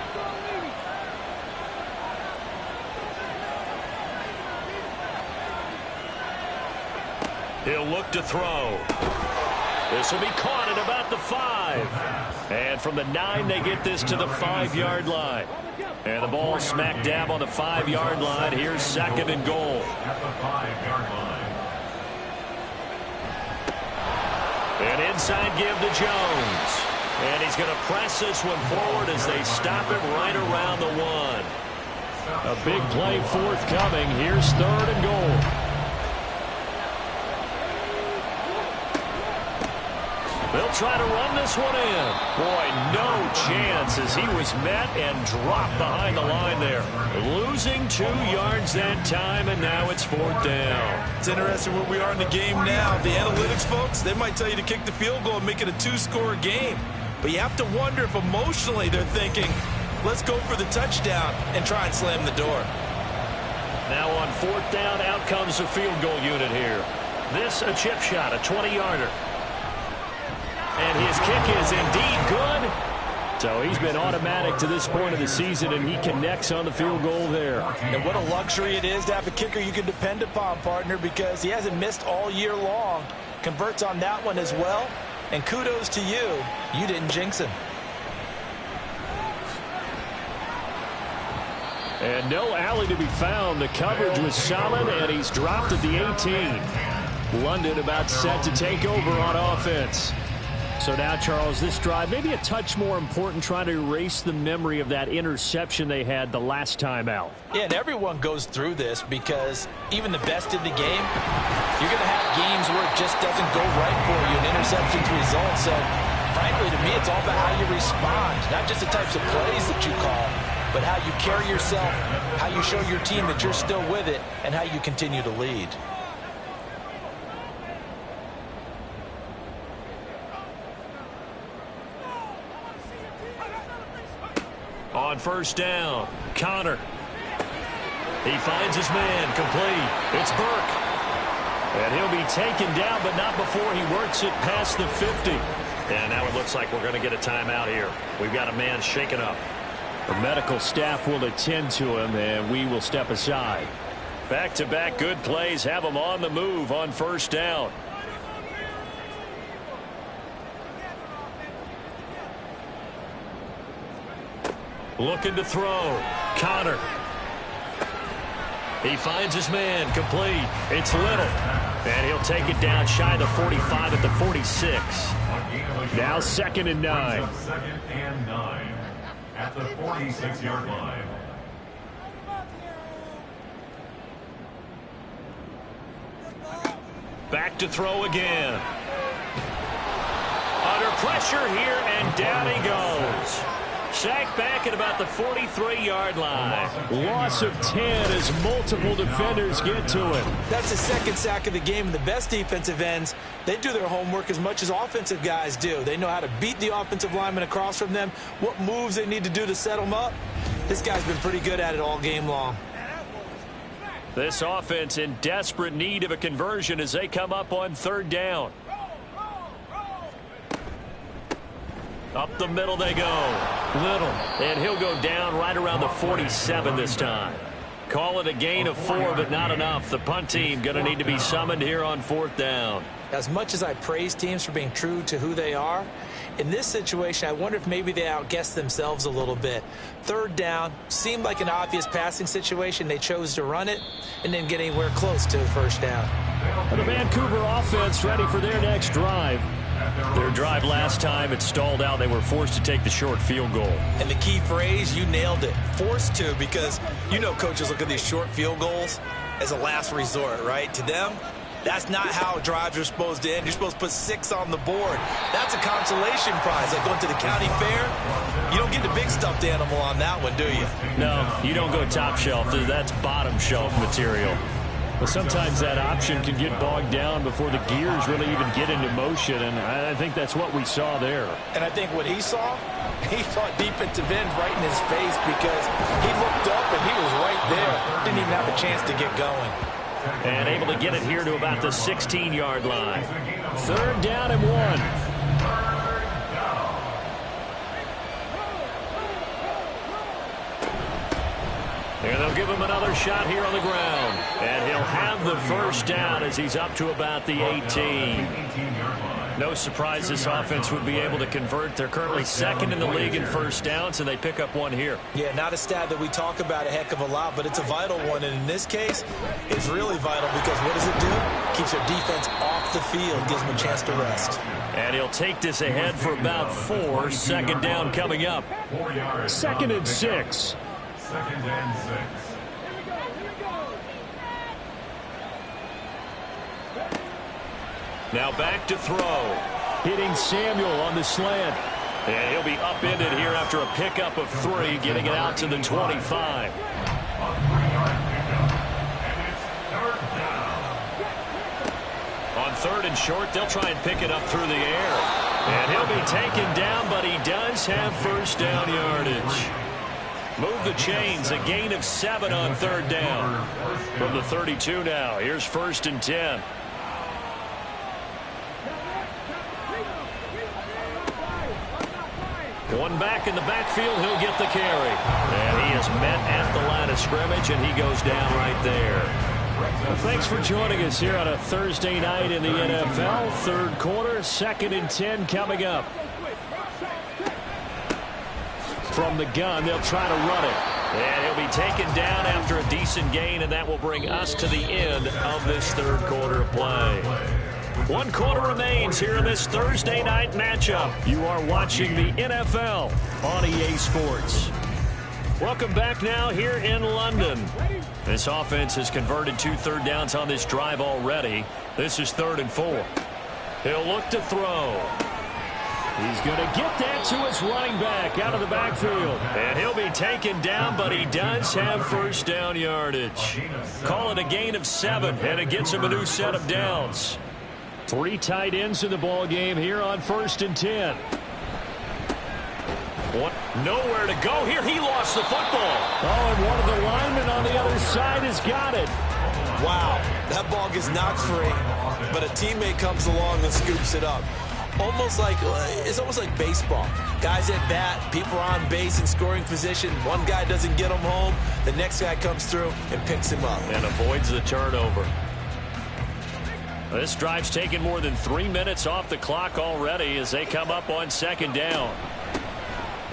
He'll look to throw. This will be caught at about the 5. And from the 9, they get this to the 5-yard line. And the ball smack dab on the 5-yard line. Here's 2nd and goal. At the 5-yard line. And inside give to Jones. And he's going to press this one forward as they stop him right around the 1. A big play forthcoming. Here's 3rd and goal. They'll try to run this one in. Boy, no chance as he was met and dropped behind the line there. Losing 2 yards that time, and now it's 4th down. It's interesting where we are in the game now. The analytics folks, they might tell you to kick the field goal and make it a 2-score game. But you have to wonder if emotionally they're thinking, let's go for the touchdown and try and slam the door. Now on 4th down, out comes the field goal unit here. This a chip shot, a 20-yarder. And his kick is indeed good. So he's been automatic to this point of the season, and he connects on the field goal there. And what a luxury it is to have a kicker you can depend upon, partner, because he hasn't missed all year long. Converts on that one as well. And kudos to you. You didn't jinx him. And no alley to be found. The coverage was solid, and he's dropped at the 18. London about set to take over on offense. So now, Charles, this drive maybe a touch more important, trying to erase the memory of that interception they had the last time out. Yeah, and everyone goes through this because even the best in the game, you're going to have games where it just doesn't go right for you, and interceptions result. So, frankly, to me, it's all about how you respond, not just the types of plays that you call, but how you carry yourself, how you show your team that you're still with it, and how you continue to lead. On 1st down, Connor. He finds his man, complete. It's Burke. And he'll be taken down, but not before he works it past the 50. And now it looks like we're going to get a timeout here. We've got a man shaken up. The medical staff will attend to him, and we will step aside. Back-to-back good plays have them on the move on first down. Looking to throw. Connor. He finds his man. Complete. It's Little. And he'll take it down shy of the 45 at the 46. Now 2nd and 9. 2nd and 9 at the 46-yard line. Back to throw again. Under pressure here, and down he goes. Sacked back at about the 43-yard line. Loss of 10 as multiple defenders get to him. That's the second sack of the game, and the best defensive ends, they do their homework as much as offensive guys do. They know how to beat the offensive lineman across from them, what moves they need to do to set them up. This guy's been pretty good at it all game long. This offense in desperate need of a conversion as they come up on 3rd down. Up the middle they go. Little. And he'll go down right around the 47 this time. Call it a gain of 4, but not enough. The punt team going to need to be summoned here on 4th down. As much as I praise teams for being true to who they are, in this situation, I wonder if maybe they outguessed themselves a little bit. 3rd down seemed like an obvious passing situation. They chose to run it and didn't get anywhere close to the 1st down. And the Vancouver offense ready for their next drive. Their drive last time, it stalled out. They were forced to take the short field goal. And the key phrase, you nailed it. Forced to, because you know coaches look at these short field goals as a last resort, right? To them, that's not how drives are supposed to end. You're supposed to put 6 on the board. That's a consolation prize. Like going to the county fair, you don't get the big stuffed animal on that one, do you? No, you don't go top shelf. That's bottom shelf material. But sometimes that option can get bogged down before the gears really even get into motion, and I think that's what we saw there. And I think what he saw defensive end right in his face, because he looked up and he was right there. Didn't even have a chance to get going. And able to get it here to about the 16-yard line. 3rd down and 1. And they'll give him another shot here on the ground. And he'll have the 1st down as he's up to about the 18. No surprise this offense would be able to convert. They're currently 2nd in the league in 1st downs, and they pick up 1 here. Yeah, not a stat that we talk about a heck of a lot, but it's a vital one. And in this case, it's really vital because what does it do? Keeps their defense off the field, gives them a chance to rest. And he'll take this ahead for about 4. 2nd down coming up. 2nd and 6. 2nd and 6. Now back to throw. Hitting Samuel on the slant. And he'll be upended here after a pickup of 3, getting it out to the 25. A 3-yard pickup, and it's 3rd down. On 3rd and short, they'll try and pick it up through the air. And he'll be taken down, but he does have 1st down yardage. Move the chains, a gain of 7 on 3rd down. From the 32 now, here's 1st and 10. One back in the backfield, he'll get the carry. And he is met at the line of scrimmage, and he goes down right there. Well, thanks for joining us here on a Thursday night in the NFL. 3rd quarter, 2nd and 10 coming up. From the gun, they'll try to run it. And he'll be taken down after a decent gain, and that will bring us to the end of this 3rd quarter of play. 1 quarter remains here in this Thursday night matchup. You are watching the NFL on EA Sports. Welcome back now here in London. This offense has converted 2 3rd downs on this drive already. This is 3rd and 4. He'll look to throw. He's going to get that to his running back out of the backfield. And he'll be taken down, but he does have 1st down yardage. Call it a gain of 7, and it gets him a new set of downs. 3 tight ends in the ball game here on 1st and 10. Nowhere to go here. He lost the football. Oh, and one of the linemen on the other side has got it. Wow, that ball gets knocked free, but a teammate comes along and scoops it up. It's almost like baseball. Guys at bat, people are on base in scoring position. One guy doesn't get him home. The next guy comes through and picks him up. And avoids the turnover. This drive's taken more than 3 minutes off the clock already as they come up on second down.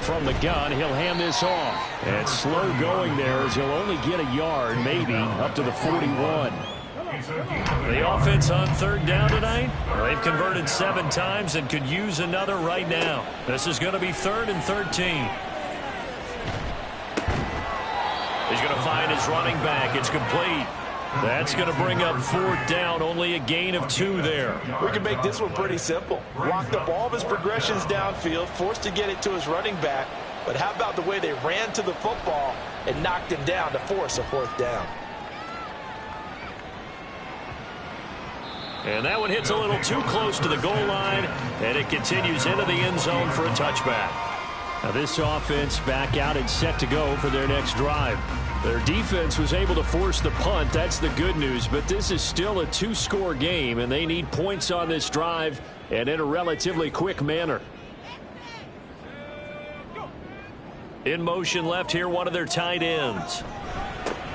From the gun, he'll hand this off. And slow going there as he'll only get a yard, maybe, up to the 41. The offense on third down tonight, they've converted 7 times and could use another right now. This is going to be 3rd and 13. He's going to find his running back. It's complete. That's going to bring up 4th down, only a gain of 2 there. We can make this one pretty simple. Locked up all of his progressions downfield, forced to get it to his running back. But how about the way they ran to the football and knocked him down to force a 4th down? And that one hits a little too close to the goal line, and it continues into the end zone for a touchback. Now this offense back out and set to go for their next drive. Their defense was able to force the punt. That's the good news, but this is still a 2-score game, and they need points on this drive and in a relatively quick manner. In motion left here, one of their tight ends.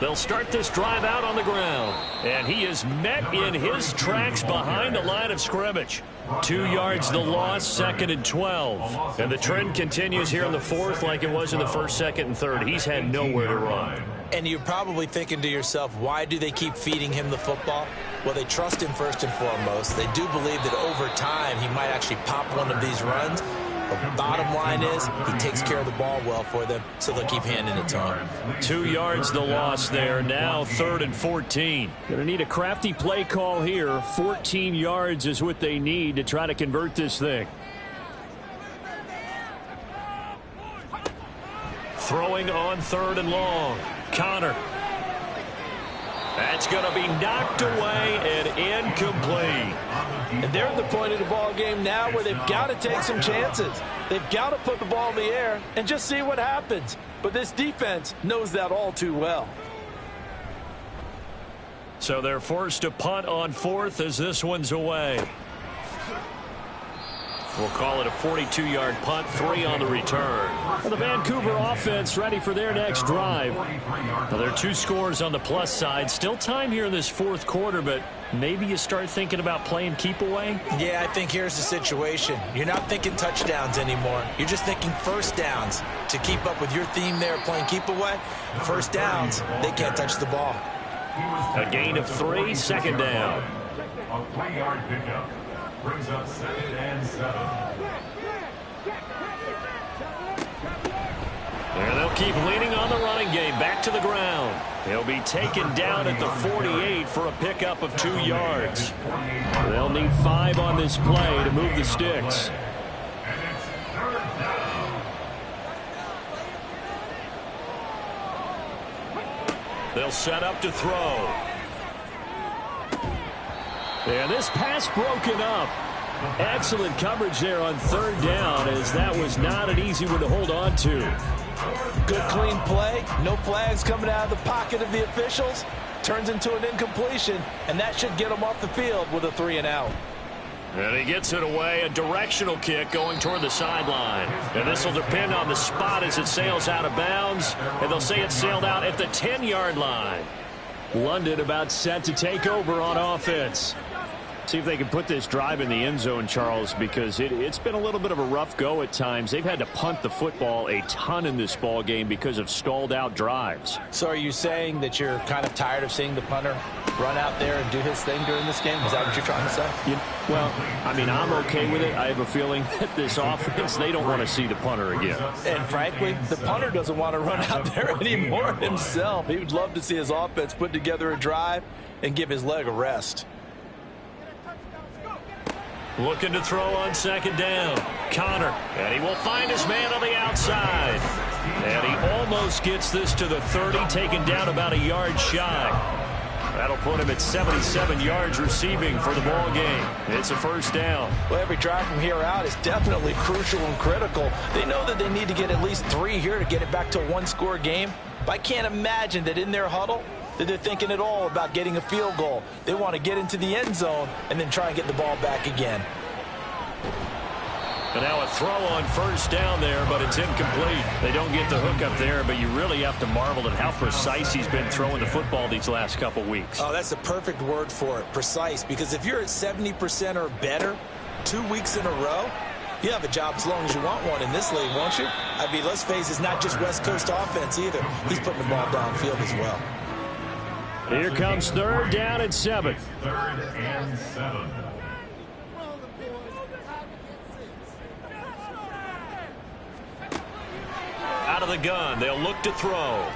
They'll start this drive out on the ground. And he is met in his tracks behind the line of scrimmage. 2 yards the loss, 2nd and 12. And the trend continues here in the 4th like it was in the 1st, 2nd, and 3rd. He's had nowhere to run. And you're probably thinking to yourself, why do they keep feeding him the football? Well, they trust him first and foremost. They do believe that over time he might actually pop one of these runs. The bottom line is he takes care of the ball well for them, so they'll keep handing it to him. 2 yards the loss there. Now 3rd and 14. Going to need a crafty play call here. 14 yards is what they need to try to convert this thing. Throwing on 3rd and long. Connor. That's going to be knocked away and incomplete. And they're at the point of the ball game now where they've got to take some chances. They've got to put the ball in the air and just see what happens. But this defense knows that all too well. So they're forced to punt on 4th as this one's away. We'll call it a 42-yard punt, 3 on the return. Well, the Vancouver offense ready for their next drive. Well, there are 2 scores on the plus side. Still time here in this 4th quarter, but maybe you start thinking about playing keep away? Yeah, I think here's the situation. You're not thinking touchdowns anymore. You're just thinking 1st downs. To keep up with your theme there, playing keep away, 1st downs, they can't touch the ball. A gain of 3, 2nd down. A 3-yard pickup brings up 2nd and 7. And they'll keep leaning on the running game. Back to the ground. He'll be taken down at the 48 for a pickup of 2 yards. They'll need 5 on this play to move the sticks. And it's 3rd down. They'll set up to throw. And this pass broken up. Excellent coverage there on 3rd down, as that was not an easy one to hold on to. Good clean play. No flags coming out of the pocket of the officials. Turns into an incompletion, and that should get them off the field with a 3 and out. And he gets it away. A directional kick going toward the sideline. And this will depend on the spot as it sails out of bounds. And they'll say it sailed out at the 10-yard line. London about set to take over on offense. See if they can put this drive in the end zone, Charles, because it's been a little bit of a rough go at times. They've had to punt the football a ton in this ball game because of stalled out drives. So are you saying that you're kind of tired of seeing the punter run out there and do his thing during this game? Is that what you're trying to say? Well, I mean, I'm okay with it. I have a feeling that this offense, they don't want to see the punter again. And frankly, the punter doesn't want to run out there anymore himself. He would love to see his offense put together a drive and give his leg a rest. Looking to throw on 2nd down. Connor. And he will find his man on the outside. And he almost gets this to the 30, taken down about a yard shy. That'll put him at 77 yards receiving for the ball game. It's a 1st down. Well, every drive from here out is definitely crucial and critical. They know that they need to get at least 3 here to get it back to a 1-score game. But I can't imagine that in their huddle that they're thinking at all about getting a field goal. They want to get into the end zone and then try and get the ball back again. And now a throw on first down there, but it's incomplete. They don't get the hook up there, but you really have to marvel at how precise he's been throwing the football these last couple weeks. Oh, that's the perfect word for it, precise. Because if you're at 70% or better 2 weeks in a row, you have a job as long as you want one in this league, won't you? I mean, let's face it, it's not just West Coast offense either. He's putting the ball downfield as well. Here comes third down and 7. Third and 7. Out of the gun, they'll look to throw.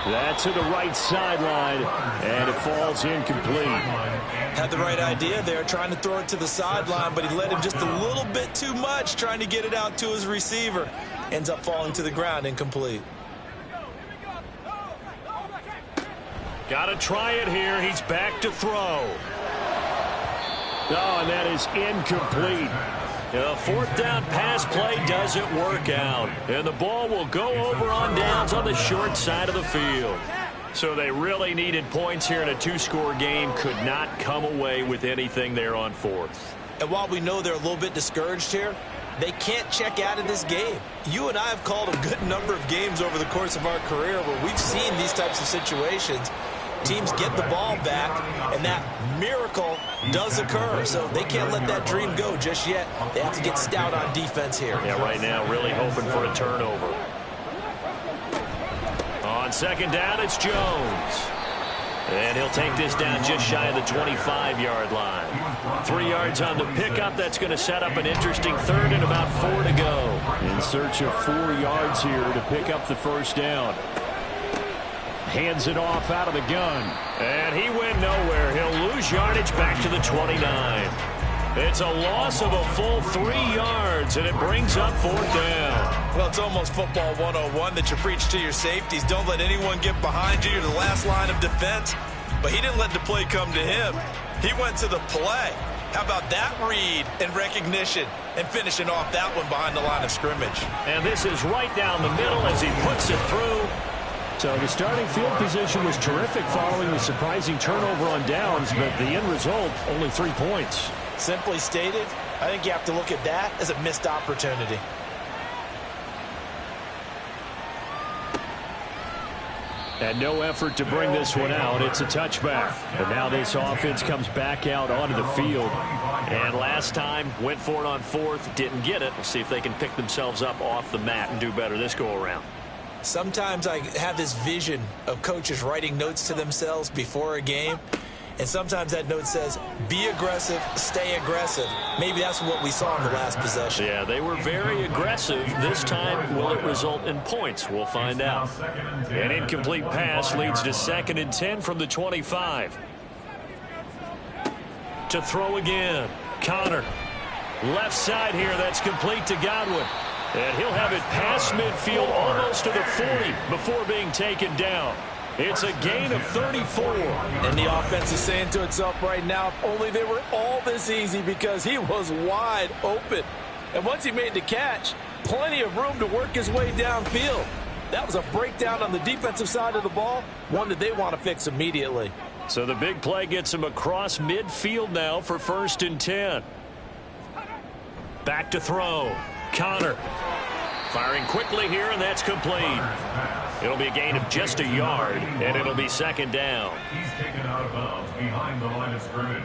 That's to the right sideline, and it falls incomplete. Had the right idea there, trying to throw it to the sideline, but he let him just a little bit too much, trying to get it out to his receiver. Ends up falling to the ground, incomplete. Got to try it here. He's back to throw. Oh, and that is incomplete. The fourth down pass play doesn't work out. And the ball will go over on downs on the short side of the field. So they really needed points here in a two-score game. Could not come away with anything there on fourth. And while we know they're a little bit discouraged here, they can't check out of this game. You and I have called a good number of games over the course of our career where we've seen these types of situations. Teams get the ball back, and that miracle does occur. So they can't let that dream go just yet. They have to get stout on defense here. Yeah, right now really hoping for a turnover. On second down, it's Jones. And he'll take this down just shy of the 25-yard line. 3 yards on the pickup. That's going to set up an interesting third and about 4 to go. In search of 4 yards here to pick up the first down. Hands it off out of the gun. And he went nowhere. He'll lose yardage back to the 29. It's a loss of a full 3 yards, and it brings up fourth down. Well, it's almost football 101 that you preach to your safeties. Don't let anyone get behind you. You're the last line of defense. But he didn't let the play come to him. He went to the play. How about that read and recognition and finishing off that one behind the line of scrimmage? And this is right down the middle as he puts it through. So the starting field position was terrific following the surprising turnover on downs, but the end result, only 3 points. Simply stated, I think you have to look at that as a missed opportunity. And no effort to bring this one out. It's a touchback. But now this offense comes back out onto the field. And last time, went for it on fourth, didn't get it. We'll see if they can pick themselves up off the mat and do better this go-around. Sometimes I have this vision of coaches writing notes to themselves before a game. And sometimes that note says, be aggressive, stay aggressive. Maybe that's what we saw in the last possession. Yeah, they were very aggressive. This time, will it result in points? We'll find out. An incomplete pass leads to 2nd and 10 from the 25. To throw again. Connor. Left side here, that's complete to Godwin. And he'll have it past midfield almost to the 40 before being taken down. It's a gain of 34. And the offense is saying to itself right now, if only they were all this easy, because he was wide open. And once he made the catch, plenty of room to work his way downfield. That was a breakdown on the defensive side of the ball, one that they want to fix immediately. So the big play gets him across midfield now for 1st and 10. Back to throw. Connor firing quickly here, and that's complete. It'll be a gain of just a yard, and it'll be 2nd down. He's taken out of bounds behind the line of scrimmage.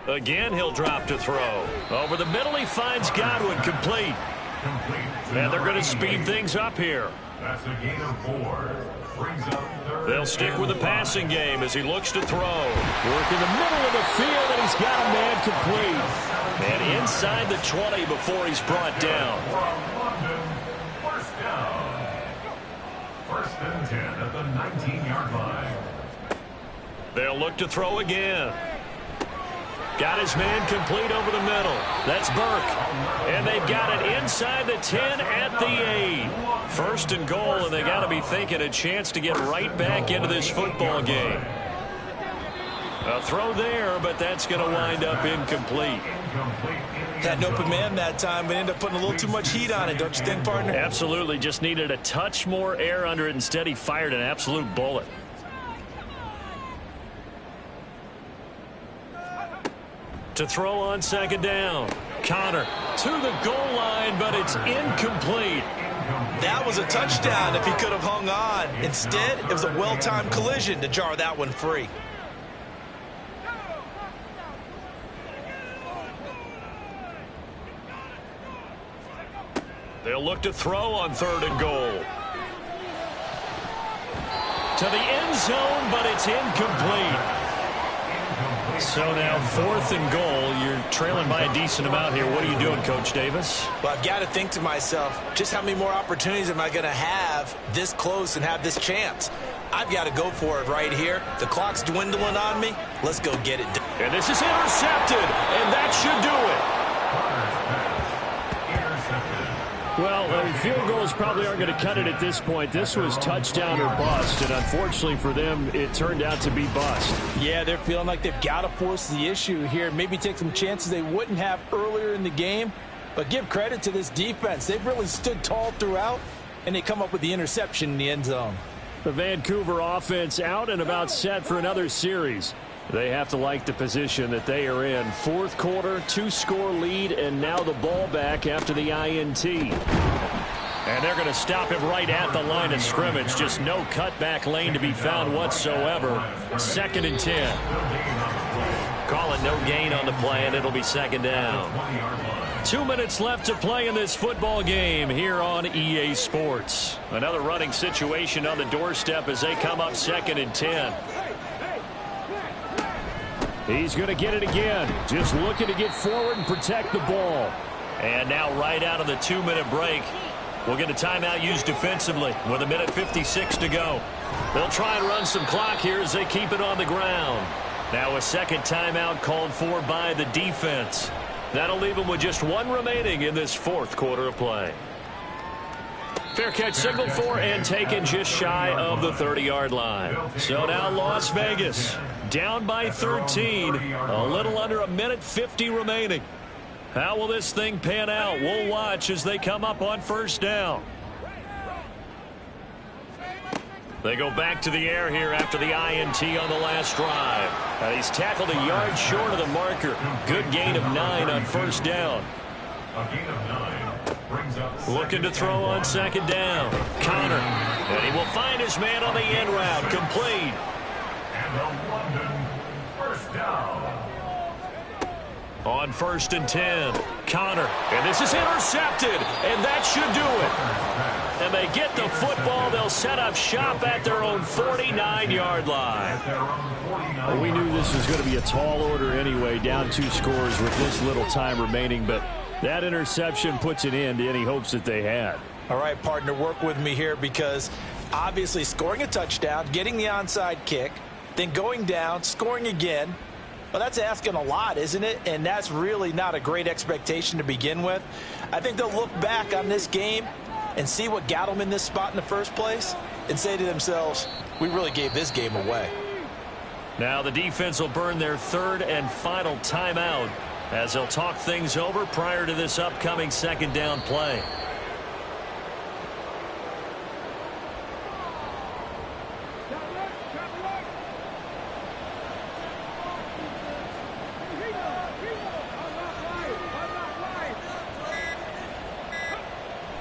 Again, he'll drop to throw. Over the middle, he finds Godwin, complete. And they're going to speed things up here. That's a gain of 4. Brings up 3rd. They'll stick with the passing game as he looks to throw. Work in the middle of the field, and he's got a man complete. And inside the 20 before he's brought down. From London, first down. 1st and 10 at the 19-yard line. They'll look to throw again. Got his man complete over the middle. That's Burke. And they've got it inside the 10 at the 8. 1st and goal, and they got to be thinking a chance to get right back into this football game. A throw there, but that's going to wind up incomplete. Had an open man that time, but ended up putting a little too much heat on it, don't you think, partner? Absolutely. Just needed a touch more air under it. Instead, he fired an absolute bullet. To throw on second down. Connor to the goal line, but it's incomplete. That was a touchdown if he could have hung on. Instead, it was a well-timed collision to jar that one free. They'll look to throw on 3rd and goal. To the end zone, but it's incomplete. So now 4th and goal. You're trailing by a decent amount here. What are you doing, Coach Davis? Well, I've got to think to myself, just how many more opportunities am I going to have this close and have this chance? I've got to go for it right here. The clock's dwindling on me. Let's go get it done. And this is intercepted, and that should do it. Well, field goals probably aren't going to cut it at this point. This was touchdown or bust, and unfortunately for them, it turned out to be bust. Yeah, they're feeling like they've got to force the issue here. Maybe take some chances they wouldn't have earlier in the game. But give credit to this defense. They've really stood tall throughout, and they come up with the interception in the end zone. The Vancouver offense out and about set for another series. They have to like the position that they are in. 4th quarter, 2-score lead, and now the ball back after the INT. And they're going to stop him right at the line of scrimmage. Just no cutback lane to be found whatsoever. 2nd and 10. Calling no gain on the play, and it'll be 2nd down. 2 minutes left to play in this football game here on EA Sports. Another running situation on the doorstep as they come up 2nd and 10. He's going to get it again. Just looking to get forward and protect the ball. And now right out of the 2-minute break, we'll get a timeout used defensively with 1:56 to go. They'll try and run some clock here as they keep it on the ground. Now a second timeout called for by the defense. That'll leave them with just 1 remaining in this 4th quarter of play. Fair catch signaled for and taken just shy of the 30-yard line. So now Las Vegas down by 13. A little under 1:50 remaining. How will this thing pan out? We'll watch as they come up on 1st down. They go back to the air here after the INT on the last drive. And he's tackled a yard short of the marker. Good gain of 9 on 1st down. A gain of 9 brings up Looking to throw on 2nd down. Connor. And he will find his man on the end route. Complete. And the London 1st down. On 1st and 10. Connor. And this is intercepted. And that should do it. And they get the football. They'll set up shop at their own 49-yard line. Well, we knew this was going to be a tall order anyway, down 2 scores with this little time remaining, but that interception puts an end to any hopes that they had. All right, partner, work with me here because obviously scoring a touchdown, getting the onside kick, then going down, scoring again, well, that's asking a lot, isn't it? And that's really not a great expectation to begin with. I think they'll look back on this game and see what got them in this spot in the first place and say to themselves, we really gave this game away. Now the defense will burn their 3rd and final timeout as they'll talk things over prior to this upcoming 2nd down play.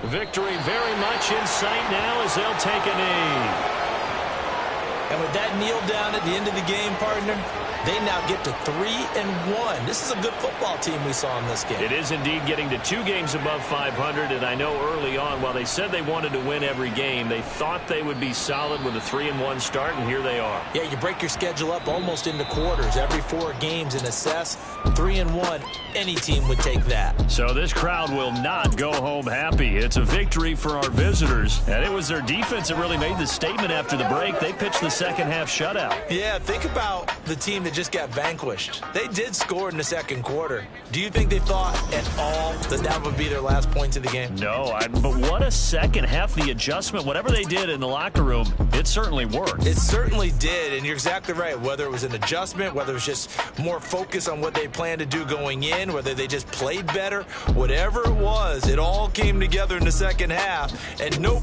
Victory very much in sight now as they'll take a knee. And with that kneel down at the end of the game, partner, they now get to 3-1. This is a good football team we saw in this game. It is indeed getting to 2 games above 500, and I know early on, while they said they wanted to win every game, they thought they would be solid with a 3-1 start, and here they are. Yeah, you break your schedule up almost into quarters, every 4 games, and assess 3-1. Any team would take that. So this crowd will not go home happy. It's a victory for our visitors, and it was their defense that really made the statement after the break. They pitched the second half shutout. Yeah, think about the team that just got vanquished. They did score in the 2nd quarter. Do you think they thought at all that that would be their last points of the game? No, but what a second half. The adjustment, whatever they did in the locker room, it certainly worked. It certainly did, and you're exactly right. Whether it was an adjustment, whether it was just more focus on what they planned to do going in, whether they just played better, whatever it was, it all came together in the second half, and nope.